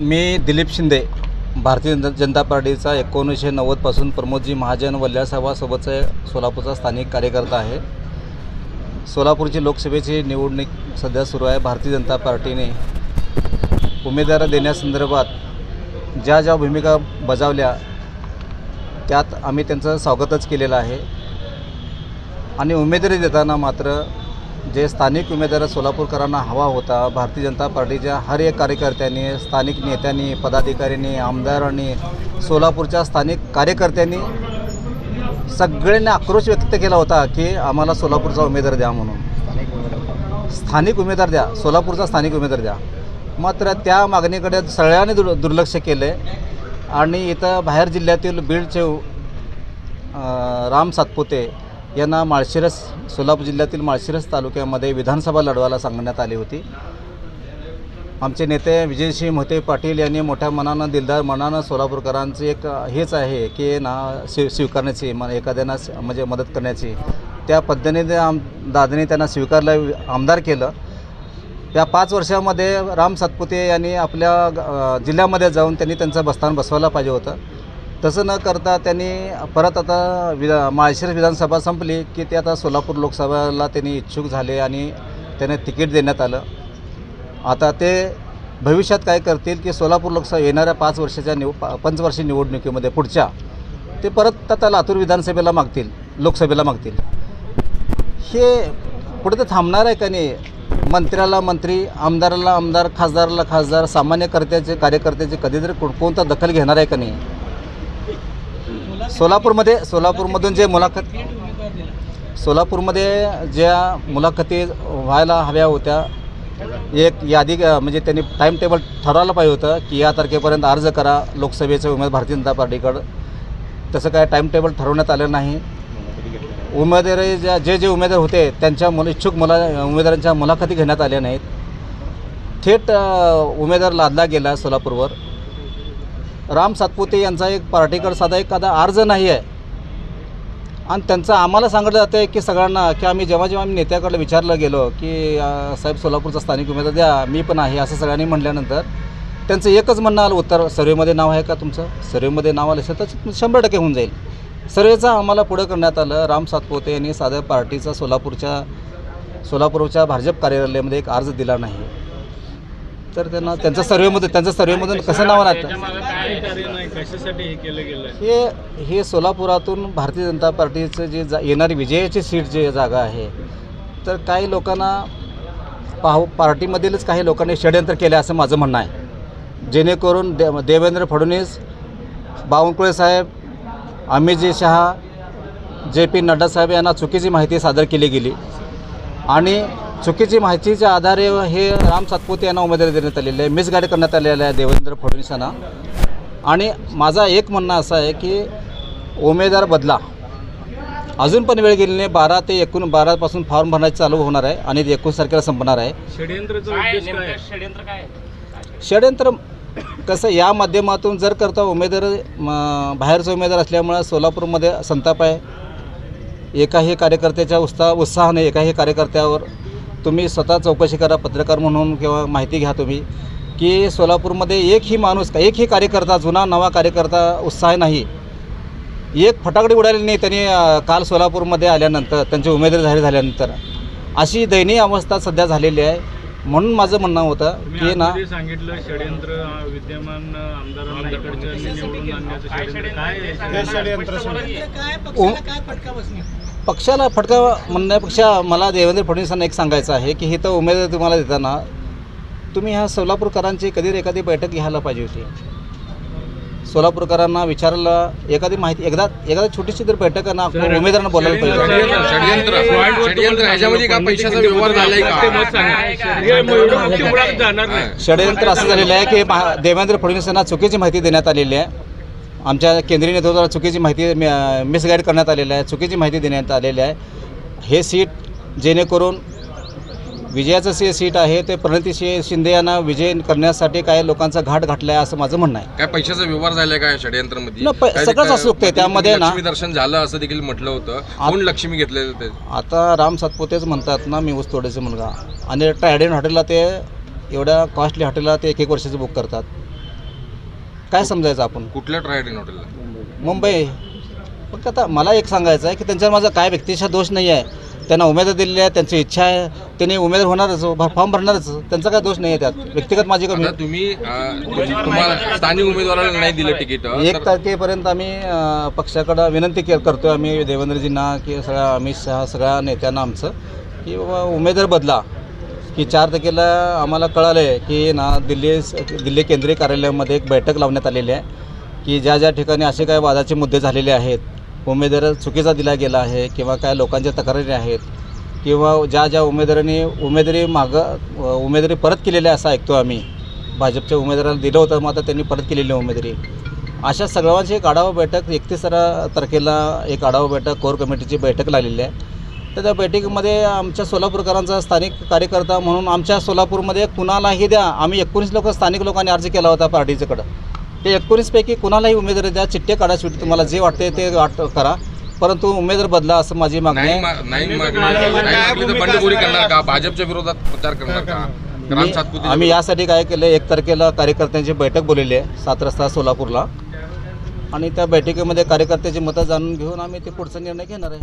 मी दिलीप शिंदे, भारतीय जनता पार्टीचा 1990 पासून प्रमोदजी महाजन वल्ल्यासाहेबांसोबतचा सोलापूरचा स्थानिक कार्यकर्ता आहे। सोलापूरची लोकसभेची निवडणूक सध्या सुरू आहे। भारतीय जनता पार्टीने उमेदवार देण्यासंदर्भात ज्या भूमिका बजावल्या त्यात आम्ही त्यांचं स्वागतच केलेलं आहे। आणि उमेदवारी देताना मात्र जे स्थानिक उमेदवार सोलापूरकरांना हवा होता, भारतीय जनता पार्टीच्या हर एक कार्यकर्त्यांनी, स्थानिक नेत्यांनी, पदाधिकाऱ्यांनी, आमदारांनी, सोलापूरच्या स्थानिक कार्यकर्त्यांनी सगळ्यांनी आक्रोश व्यक्त केला होता की आम्हाला सोलापूरचा उमेदवार द्या म्हणून। स्थानिक उमेदवार द्या, सोलापूरचा स्थानिक उमेदवार द्या। मात्र त्या मागणीकडे सगळ्यांनी दुर्लक्ष केले आणि इथं बाहेर जिल्ह्यातील बीडचे राम सातपुते यांना माळशिरस, सोलापूर जिल्ह्यातील माळशिरस तालुक्यामध्ये विधानसभा लढवायला सांगण्यात आली होती। आमचे नेते विजयसिंह मोहिते पाटील यांनी मोठ्या मनानं, दिलदार मनानं सोलापूरकरांची एक हेच आहे की स्वीकारण्याची, एखाद्यांना म्हणजे मदत करण्याची, त्या पद्धतीने दादांनी त्यांना स्वीकारलं, आमदार केलं। या 5 वर्षामध्ये राम सातपुते यांनी आपल्या जिल्ह्यामध्ये जाऊन त्यांनी त्यांचं बस्तान बसवायला पाहिजे होतं। तसं न करता त्यांनी परत आता माळशिरस विधानसभा संपली की ते आता सोलापूर लोकसभेला त्यांनी इच्छुक झाले आणि त्यांना तिकीट देण्यात आलं। आता ते भविष्यात काय करतील की सोलापूर लोकसभा येणाऱ्या 5 वर्षाच्या पंचवार्षिक निवडणुकीमध्ये पुढच्या ते परत आता लातूर विधानसभेला मागतील, लोकसभेला मागतील। हे पुढे तर थांबणार आहे का नाही? मंत्र्याला मंत्री, आमदाराला आमदार, खासदाराला खासदार, सामान्य कार्यकर्त्याचे कधीतरी कोणता दखल घेणार आहे का नाही? सोलापूरमधून जे सोलापूरमध्ये ज्या मुलाखती व्हायला हव्या होत्या, एक यादी म्हणजे त्यांनी टाईम टेबल ठरवायला पाहिजे होतं की या तारखेपर्यंत अर्ज करा लोकसभेचे उमेदवार भारतीय जनता पार्टीकडं। तसं काय टाईम टेबल ठरवण्यात आलं नाही। उमेदवारी जे उमेदवार होते त्यांच्या इच्छुक उमेदवारांच्या मुलाखती घेण्यात आल्या नाहीत। थेट उमेदवार लादला गेला सोलापूरवर। राम सातपुते यांचा एक पार्टीकडे एखादा अर्ज नाही आहे आणि त्यांचं आम्हाला सांगितलं जातं आहे की सगळ्यांना की जेव्हा आम्ही नेत्याकडे विचारलं गेलो की साहेब सोलापूरचा स्थानिक उमेदवार द्या, मी पण आहे असं सगळ्यांनी म्हटल्यानंतर त्यांचं एकच म्हणणं आलं उत्तर, सर्वेमध्ये नाव आहे का तुमचं? सर्वेमध्ये नाव आलं असेल तर 100% होऊन जाईल। सर्वेचं आम्हाला पुढं करण्यात आलं। राम सातपुते यांनी साध्या पार्टीचा सोलापूरच्या भाजप कार्यालयामध्ये एक अर्ज दिला नाही, तर त्यांना त्यांच्या सर्वेमधून कसं नाव राहतं? हे सोलापुरातून भारतीय जनता पार्टीचं जे येणारी विजयाची सीट जे जागा आहे, तर काही लोकांना पार्टीमधीलच काही लोकांनी षडयंत्र केले असं माझं म्हणणं आहे। जेणेकरून देवेंद्र फडणवीस, बावनकुळे साहेब, अमितजी शहा, JP नड्डा साहेब यांना चुकीची माहिती सादर केली गेली आणि चुकीची माहितीच्या आधारे हे राम सातपुते यांना उमेदवारी देण्यात आलेली आहे, मिसगाईड करण्यात आलेलं आहे देवेंद्र फडणवीसांना। आणि माझा एक म्हणणं असं आहे की उमेदवार बदला, अजून पण वेळ गेली नाही। 12 ते 12 पासून फॉर्म भरण्याचे चालू होणार आहे आणि 21 तारखेला संपणार आहे। षडयंत्र कसं, या माध्यमातून जर करता उमेदवार बाहेरचा उमेदवार असल्यामुळं सोलापूरमध्ये संताप आहे। एकाही कार्यकर्त्याच्या उत्साहाने एकाही कार्यकर्त्यावर तुम्ही स्वतः चौकशी करा, पत्रकार म्हणून किंवा माहिती घ्या तुम्ही की सोलापूरमध्ये एकही कार्यकर्ता, जुना नवा कार्यकर्ता उत्साह नाही। एक फटाकडी उडालेली नाही त्यांनी काल सोलापूरमध्ये आल्यानंतर, त्यांची उमेदवारी जाहीर झाल्यानंतर। अशी दयनीय अवस्था सध्या झालेली आहे। म्हणून माझं म्हणणं होतं की सांगितलं षडयंत्र विद्यमान आमदारांना पक्षाला फटका म्हणण्यापेक्षा मला देवेंद्र फडणवीसांना एक सांगायचं आहे की इथं उमेदवार तुम्हाला देताना तुम्ही ह्या सोलापूरकरांची एखादी बैठक घ्यायला पाहिजे होती। सोलापूरकरांना विचारला एखादी माहिती, एकदा छोटीशी तर बैठक ना उमेदवारांना बोलायला पाहिजे। षडयंत्र असं झालेलं आहे की देवेंद्र फडणवीसांना चुकीची माहिती देण्यात आलेली आहे, आमच्या केंद्रीय नेतृत्वाला चुकीची माहिती मिसगाईड करण्यात आलेली आहे, चुकीची माहिती देण्यात आलेली आहे। हे सीट जेणेकरून विजयाचं सीट आहे ते प्रणिती शिंदे यांना विजय करण्यासाठी काही लोकांचा घाट घातला आहे असं माझं म्हणणं आहे। काय पैशाचा व्यवहार झालाय का षडयंत्रामध्ये? सगळंच असू शकते त्यामध्ये ना। लक्ष्मी दर्शन झालं असं देखील म्हटलं होतं, कोण लक्ष्मी घेतलेलं ते? आता राम सातपुतेच म्हणतात ना, मी ऊसतोडीचा मुलगा, आणि ट्रायडेंट हॉटेलला ते एवढ्या कॉस्टली हॉटेलला ते 1-1 वर्षाचं बुक करतात। काय समजायचं आपण? कुठल्या ट्रायडन हॉटेलला? मुंबई. फक्त आता मला एक सांगायचं आहे की त्यांच्यावर माझा काय व्यक्तिशः दोष नाही आहे. त्यांना उमेदवार दिलेली आहे, त्यांची इच्छा आहे, त्यांनी उमेदवार होणारच, फॉर्म भरणारच, त्यांचा काय दोष नाही आहे त्यात. व्यक्तिगत माझी कमी. आता तुम्ही तुम्हाला स्थानिक उमेदवाराला नाही दिलं तिकीट, 1 तारखेपर्यंत आम्ही पक्षाकडं विनंती करतो आहे आम्ही देवेंद्रजींना की सगळ्या अमित शहा सगळ्या नेत्यांना आमचं की बाबा उमेदवार बदला. की 4 तारखेला आम्हाला कळालं आहे की ना दिल्ली केंद्रीय कार्यालयामध्ये एक बैठक लावण्यात आलेली आहे की ज्या ज्या ठिकाणी असे काय वादाचे मुद्दे झालेले आहेत, उमेदवार चुकीचा दिला गेला आहे किंवा काय लोकांच्या तक्रारी आहेत किंवा ज्या ज्या उमेदवारांनी उमेदवारी परत केलेली आहे असं ऐकतो आम्ही. भाजपच्या उमेदवाराला दिलं होतं, मग आता त्यांनी परत केलेली उमेदवारी. अशा सर्वांची एक आढावा बैठक 31 तारखेला एक आढावा बैठक कोर कमिटीची बैठक लागलेली आहे. तर त्या बैठकीमध्ये आमच्या सोलापूरकरांचा स्थानिक कार्यकर्ता म्हणून आमच्या सोलापूरमध्ये कुणालाही द्या. आम्ही 19 लोक स्थानिक लोकांनी अर्ज केला होता पार्टीच्याकडं. ते 19पैकी कुणालाही उमेदवारी द्या, चिठ्ठे काढा, तुम्हाला जे वाटते ते करा, परंतु उमेदवार बदला असं माझी मागणी आहे. नाही मागली तर बंडखोरी करणार का? भाजपच्या विरोधात प्रचार करणार का? राम सातपुते आम्ही यासाठी काय केलं, 1 तारखेला कार्यकर्त्यांची बैठक बोलवली आहे 7 वाजता सोलापूरला, आणि त्या बैठकीमध्ये कार्यकर्त्याची मतं जाणून घेऊन आम्ही ते पुढचा निर्णय घेणार आहे.